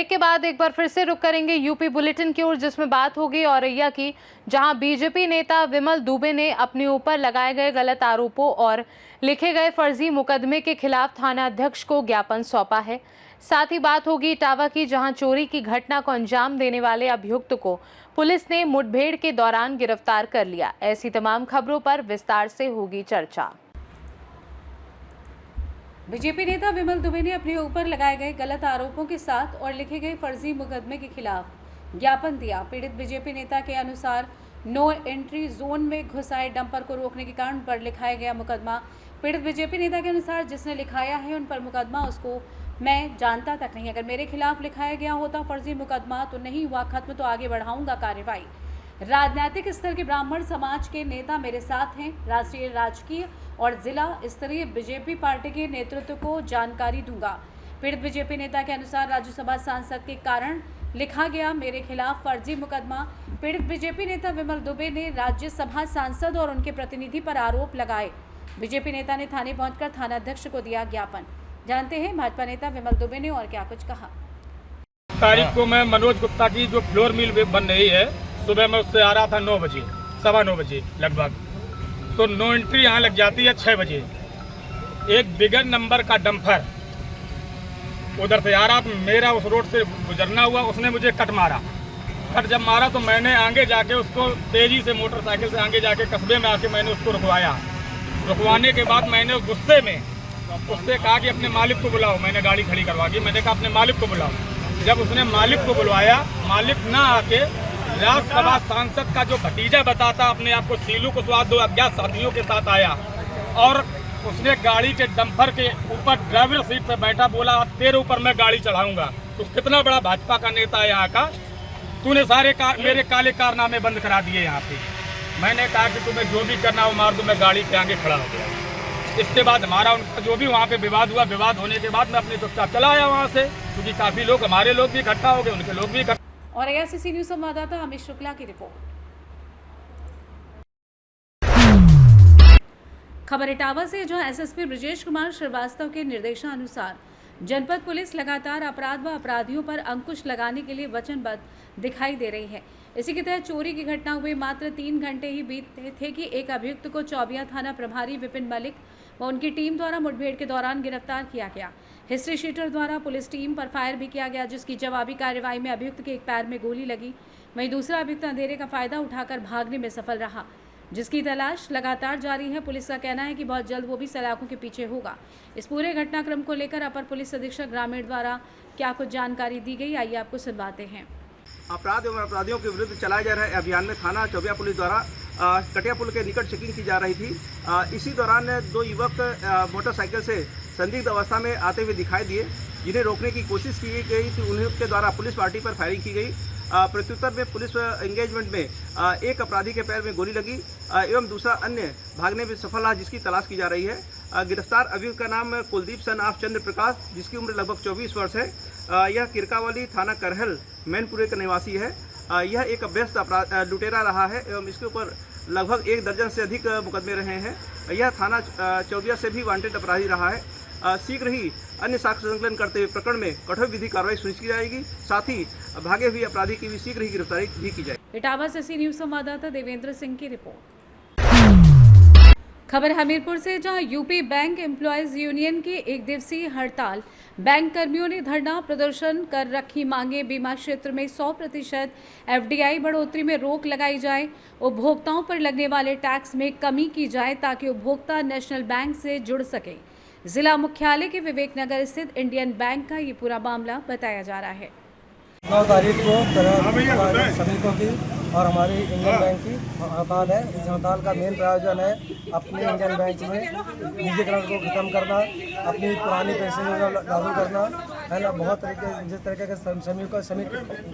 Break के बाद एक बार फिर से रुक करेंगे यूपी बुलेटिन की ओर, जिसमें बात होगी औरैया की, जहां बीजेपी नेता विमल दुबे ने अपने ऊपर लगाए गए गलत आरोपों और लिखे गए फर्जी मुकदमे के खिलाफ थाना अध्यक्ष को ज्ञापन सौंपा है। साथ ही बात होगी इटावा की, जहां चोरी की घटना को अंजाम देने वाले अभियुक्त को पुलिस ने मुठभेड़ के दौरान गिरफ्तार कर लिया। ऐसी तमाम खबरों पर विस्तार से होगी चर्चा। बीजेपी नेता विमल दुबे ने अपने ऊपर लगाए गए गलत आरोपों के साथ और लिखे गए फर्जी मुकदमे के खिलाफ ज्ञापन दिया। पीड़ित बीजेपी नेता के अनुसार नो एंट्री जोन में घुस आए डंपर को रोकने के कारण पर लिखाया गया मुकदमा। पीड़ित बीजेपी नेता के अनुसार जिसने लिखाया है उन पर मुकदमा, उसको मैं जानता तक नहीं। अगर मेरे खिलाफ लिखाया गया होता फर्जी मुकदमा तो नहीं हुआ खत्म तो आगे बढ़ाऊंगा कार्रवाई। राजनीतिक स्तर के ब्राह्मण समाज के नेता मेरे साथ हैं। राष्ट्रीय, राजकीय और जिला स्तरीय बीजेपी पार्टी के नेतृत्व को जानकारी दूंगा। पीड़ित बीजेपी नेता के अनुसार राज्यसभा सांसद के कारण लिखा गया मेरे खिलाफ फर्जी मुकदमा। पीड़ित बीजेपी नेता विमल दुबे ने राज्यसभा सांसद और उनके प्रतिनिधि पर आरोप लगाए। बीजेपी नेता ने थाने पहुंचकर थाना अध्यक्ष को दिया ज्ञापन। जानते हैं भाजपा नेता विमल दुबे ने और क्या कुछ कहा। तारीख को मैं मनोज गुप्ता की जो फ्लोर मिल बन रही है, सुबह मैं उससे आ रहा था 9 बजे, 9:15 बजे लगभग, तो नो एंट्री यहाँ लग जाती है 6 बजे। एक बिगर नंबर का डंपर उधर से आ रहा, तो मेरा उस रोड से गुजरना हुआ, उसने मुझे कट मारा। कट जब मारा तो मैंने आगे जाके उसको तेजी से मोटरसाइकिल से आगे जाके कस्बे में आके मैंने उसको रुकवाया। रुकवाने के बाद मैंने गुस्से में उससे कहा कि अपने मालिक को बुलाओ। मैंने गाड़ी खड़ी करवा दी, मैंने कहा अपने मालिक को बुलाओ। जब उसने मालिक को बुलवाया, मालिक ना आके राज्यसभा सांसद का जो भतीजा बताता अपने आप को सीलू कुशवाहा 2 अज्ञात साथियों के साथ आया और उसने गाड़ी के डंपर के ऊपर ड्राइवर सीट पर बैठा, बोला तेरे ऊपर मैं गाड़ी चढ़ाऊंगा। तो कितना बड़ा भाजपा का नेता है यहाँ का, तूने सारे मेरे काले कारनामे बंद करा दिए यहाँ पे। मैंने कहा कि तुम्हें जो भी करना हो मार दो। मैं गाड़ी के आगे खड़ा हो गया। इसके बाद हमारा उनका जो भी वहाँ पे विवाद हुआ, विवाद होने के बाद मैं अपने चुपचाप चला आया वहाँ से, क्योंकि काफी लोग, हमारे लोग भी इकट्ठा हो गए, उनके लोग भी इकट्ठा। और AICC न्यूज संवाददाता अमित शुक्ला की रिपोर्ट। खबर इटावा से, जहां एसएसपी ब्रजेश कुमार श्रीवास्तव के निर्देशानुसार जनपद पुलिस लगातार अपराध व अपराधियों पर अंकुश लगाने के लिए वचनबद्ध दिखाई दे रही है। इसी के तहत चोरी की घटना हुए मात्र 3 घंटे ही बीते थे कि एक अभियुक्त को चौबिया थाना प्रभारी विपिन मलिक व उनकी टीम द्वारा मुठभेड़ के दौरान गिरफ्तार किया गया। हिस्ट्री शीटर द्वारा पुलिस टीम पर फायर भी किया गया, जिसकी जवाबी कार्रवाई में अभियुक्त के एक पैर में गोली लगी। वहीं दूसरा अभियुक्त अंधेरे का फायदा उठाकर भागने में सफल रहा, जिसकी तलाश लगातार जारी है। पुलिस का कहना है कि बहुत जल्द वो भी सलाखों के पीछे होगा। इस पूरे घटनाक्रम को लेकर अपर पुलिस अधीक्षक ग्रामीण द्वारा क्या कुछ जानकारी दी गई, आइए आपको सुनवाते हैं। अपराध एवं अपराधियों के विरुद्ध चलाए जा रहे अभियान में थाना चौबिया पुलिस द्वारा कटिया पुल के निकट चेकिंग की जा रही थी। इसी दौरान 2 युवक मोटरसाइकिल से संदिग्ध अवस्था में आते हुए दिखाई दिए, जिन्हें रोकने की कोशिश की गई थी। उनके द्वारा पुलिस पार्टी पर फायरिंग की गई। प्रत्युत्तर में पुलिस एंगेजमेंट में एक अपराधी के पैर में गोली लगी एवं दूसरा अन्य भागने में सफल रहा, जिसकी तलाश की जा रही है। गिरफ्तार अभियुक्त का नाम कुलदीप सन ऑफ चंद्र प्रकाश, जिसकी उम्र लगभग 24 वर्ष है। यह किरकावाली थाना करहल मैनपुरे का निवासी है। यह एक अभ्यस्त लुटेरा रहा है एवं इसके ऊपर लगभग 1 दर्जन से अधिक मुकदमे रहे हैं। यह थाना चौबिया से भी वांटेड अपराधी रहा है। शीघ्र ही अन्य साक्ष्य संकलन करते हुए प्रकरण में कठोर विधि कार्रवाई सुनिश्चित की जाएगी। साथ ही भागे हुए अपराधी की भी शीघ्र ही गिरफ्तारी भी की जाएगी। इटावा से न्यूज संवाददाता देवेंद्र सिंह की रिपोर्ट। खबर हमीरपुर से, जहां यूपी बैंक एम्प्लॉयज यूनियन की 1 दिवसीय हड़ताल। बैंक कर्मियों ने धरना प्रदर्शन कर रखी मांगे। बीमा क्षेत्र में 100% FDI बढ़ोतरी में रोक लगाई जाए, उपभोक्ताओं पर लगने वाले टैक्स में कमी की जाए ताकि उपभोक्ता नेशनल बैंक से जुड़ सके। जिला मुख्यालय के विवेक नगर स्थित इंडियन बैंक का ये पूरा मामला बताया जा रहा है। 9 तारीख को श्रमिकों की और हमारी इंडियन बैंक की हड़ताल है। इस हड़ताल का मेन प्रायोजन है अपने इंडियन बैंक में निजीकरण को खत्म करना, अपनी पुरानी पेंशन लागू करना, है ना। बहुत तरीके, जिस तरीके के श्रमिक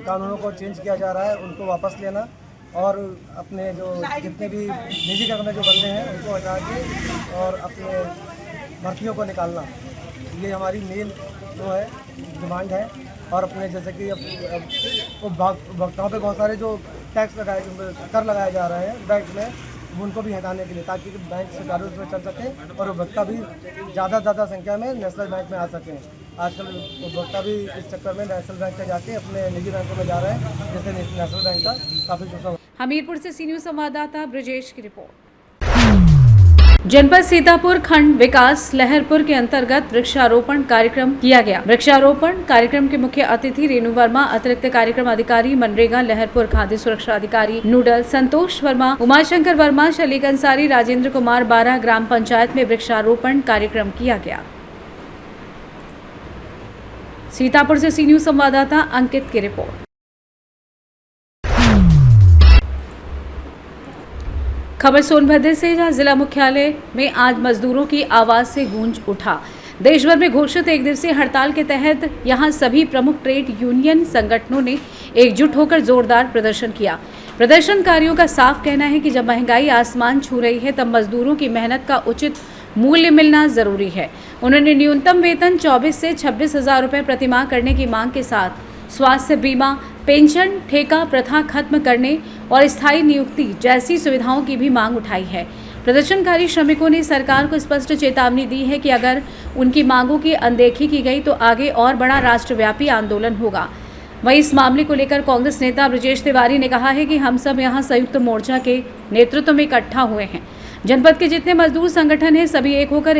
कानूनों को चेंज किया जा रहा है उनको वापस लेना और अपने जो जितने भी निजीकरण में जो बंदे हैं उनको हटा के और अपने भर्तियों को निकालना, ये हमारी मेन जो है डिमांड है। और अपने जैसे कि उपभोक्ताओं पे बहुत सारे जो टैक्स कर लगाए जा रहे हैं बैंक में, उनको भी हटाने के लिए, ताकि बैंक सुचारू रूप से चल सके और उपभोक्ता भी ज़्यादा संख्या में नेशनल बैंक में आ सकें। आजकल उपभोक्ता भी इस चक्कर में नेशनल बैंक से जाके अपने निजी बैंकों में जा रहे हैं, जैसे नेशनल बैंक का काफ़ी शोषण। हमीरपुर से सी न्यूज़ संवाददाता ब्रजेश की रिपोर्ट। जनपद सीतापुर खंड विकास लहरपुर के अंतर्गत वृक्षारोपण कार्यक्रम किया गया। वृक्षारोपण कार्यक्रम के मुख्य अतिथि रेणु वर्मा, अतिरिक्त कार्यक्रम अधिकारी मनरेगा लहरपुर, खाद्य सुरक्षा अधिकारी नूडल संतोष वर्मा, उमाशंकर वर्मा, शलीक अंसारी, राजेंद्र कुमार, 12 ग्राम पंचायत में वृक्षारोपण कार्यक्रम किया गया। सीतापुर से सी न्यूज़ संवाददाता अंकित की रिपोर्ट। खबर सोनभद्र से, जहां जिला मुख्यालय में आज मजदूरों की आवाज से गूंज उठा। देश भर में घोषित एक दिवसीय हड़ताल के तहत यहां सभी प्रमुख ट्रेड यूनियन संगठनों ने एकजुट होकर जोरदार प्रदर्शन किया। प्रदर्शनकारियों का साफ कहना है कि जब महंगाई आसमान छू रही है तब मजदूरों की मेहनत का उचित मूल्य मिलना जरूरी है। उन्होंने न्यूनतम वेतन 24 से 26 हज़ार रुपये प्रतिमाह करने की मांग के साथ स्वास्थ्य बीमा, पेंशन, ठेका प्रथा खत्म करने और स्थायी नियुक्ति जैसी सुविधाओं की भी मांग उठाई है। प्रदर्शनकारी श्रमिकों ने सरकार को स्पष्ट चेतावनी दी है कि अगर उनकी मांगों की अनदेखी की गई तो आगे और बड़ा राष्ट्रव्यापी आंदोलन होगा। वहीं इस मामले को लेकर कांग्रेस नेता ब्रजेश तिवारी ने कहा है कि हम सब यहां संयुक्त मोर्चा के नेतृत्व में इकट्ठा हुए हैं। जनपद के जितने मजदूर संगठन हैं सभी एक होकर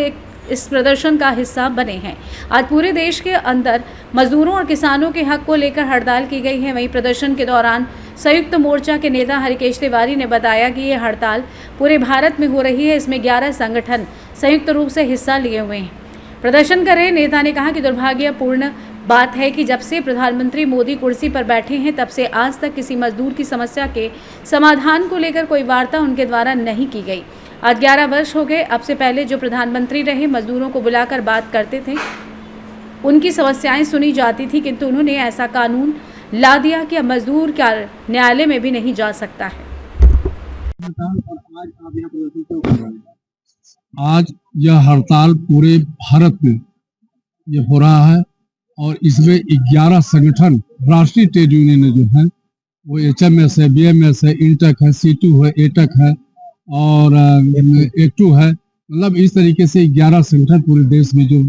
इस प्रदर्शन का हिस्सा बने हैं। आज पूरे देश के अंदर मजदूरों और किसानों के हक को लेकर हड़ताल की गई है। वहीं प्रदर्शन के दौरान संयुक्त मोर्चा के नेता हरिकेश तिवारी ने बताया कि ये हड़ताल पूरे भारत में हो रही है। इसमें 11 संगठन संयुक्त रूप से हिस्सा लिए हुए हैं। प्रदर्शन कर रहे नेता ने कहा कि दुर्भाग्यपूर्ण बात है कि जब से प्रधानमंत्री मोदी कुर्सी पर बैठे हैं तब से आज तक किसी मजदूर की समस्या के समाधान को लेकर कोई वार्ता उनके द्वारा नहीं की गई। आज 11 वर्ष हो गए। अब से पहले जो प्रधानमंत्री रहे मजदूरों को बुलाकर बात करते थे, उनकी समस्याएं सुनी जाती थी, किंतु उन्होंने ऐसा कानून ला दिया कि अब मजदूर क्या न्यायालय में भी नहीं जा सकता है। आज यह हड़ताल पूरे भारत में ये हो रहा है और इसमें 11 संगठन राष्ट्रीय ट्रेड यूनियन जो है वो HMS है, BMS है, इंटक है, C2 है, एटक है और A2 है। मतलब इस तरीके से 11 संगठन पूरे देश में जो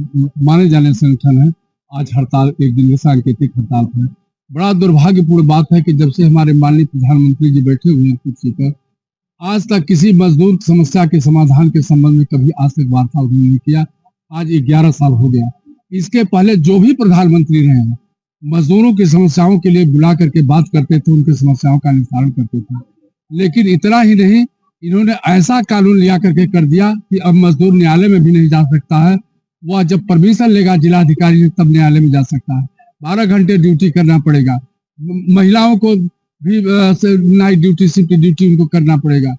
माने जाने संगठन है आज हड़ताल, एक दिन की सांकेतिक हड़ताल पर। बड़ा दुर्भाग्यपूर्ण बात है कि जब से हमारे माननीय प्रधानमंत्री जी बैठे हुए हैं कुर्सी पर, आज तक किसी मजदूर समस्या के समाधान के संबंध में कभी आज तक वार्ता उन्होंने नहीं किया। आज 11 साल हो गया। इसके पहले जो भी प्रधानमंत्री रहे हैं मजदूरों की समस्याओं के लिए बुला करके बात करते थे, उनकी समस्याओं का निस्तारण करते थे। लेकिन इतना ही नहीं, इन्होंने ऐसा कानून लिया करके कर दिया कि अब मजदूर न्यायालय में भी नहीं जा सकता है। वह जब परमिशन लेगा जिलाधिकारी से तब न्यायालय में जा सकता है। 12 घंटे ड्यूटी करना पड़ेगा। महिलाओं को भी नाइट ड्यूटी, शिफ्ट ड्यूटी उनको करना पड़ेगा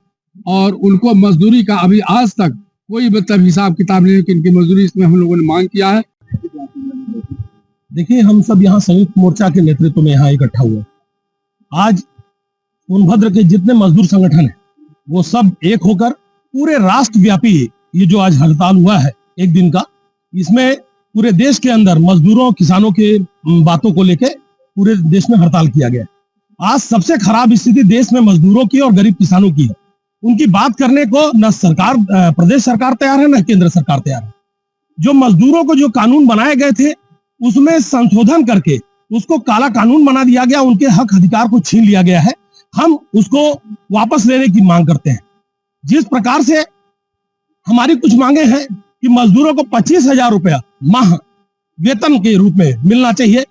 और उनको मजदूरी का अभी आज तक कोई मतलब हिसाब किताब नहीं है कि इनकी मजदूरी इसमें हम लोगों ने मांग किया है। देखिए, हम सब यहाँ संयुक्त मोर्चा के नेतृत्व में यहाँ इकट्ठा हुए। आज सोनभद्र के जितने मजदूर संगठन हैं वो सब एक होकर पूरे राष्ट्रव्यापी ये जो आज हड़ताल हुआ है एक दिन का, इसमें पूरे देश के अंदर मजदूरों किसानों के बातों को लेके पूरे देश में हड़ताल किया गया। आज सबसे खराब स्थिति देश में मजदूरों की और गरीब किसानों की है। उनकी बात करने को न सरकार, प्रदेश सरकार तैयार है न केंद्र सरकार तैयार है। जो मजदूरों को जो कानून बनाए गए थे उसमें संशोधन करके उसको काला कानून बना दिया गया, उनके हक अधिकार को छीन लिया गया है। हम उसको वापस लेने की मांग करते हैं। जिस प्रकार से हमारी कुछ मांगे हैं कि मजदूरों को 25,000 रुपया माह वेतन के रूप में मिलना चाहिए,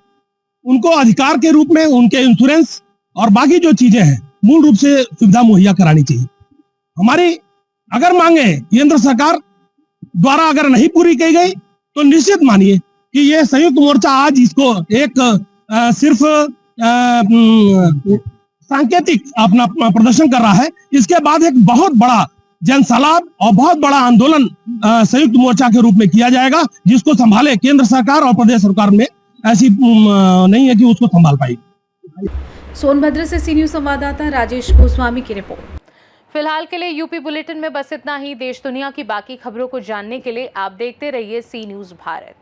उनको अधिकार के रूप में उनके इंश्योरेंस और बाकी जो चीजें हैं मूल रूप से सुविधा मुहैया करानी चाहिए। हमारी अगर मांगे केंद्र सरकार द्वारा अगर नहीं पूरी की गई तो निश्चित मानिए कि ये संयुक्त मोर्चा आज इसको एक सिर्फ सांकेतिक अपना प्रदर्शन कर रहा है। इसके बाद एक बहुत बड़ा जनसलाब और बहुत बड़ा आंदोलन संयुक्त मोर्चा के रूप में किया जाएगा, जिसको संभाले केंद्र सरकार और प्रदेश सरकार में ऐसी नहीं है कि उसको संभाल पाएगी। सोनभद्र से सी न्यूज़ संवाददाता राजेश गोस्वामी की रिपोर्ट। फिलहाल के लिए यूपी बुलेटिन में बस इतना ही। देश दुनिया की बाकी खबरों को जानने के लिए आप देखते रहिए सी न्यूज़ भारत।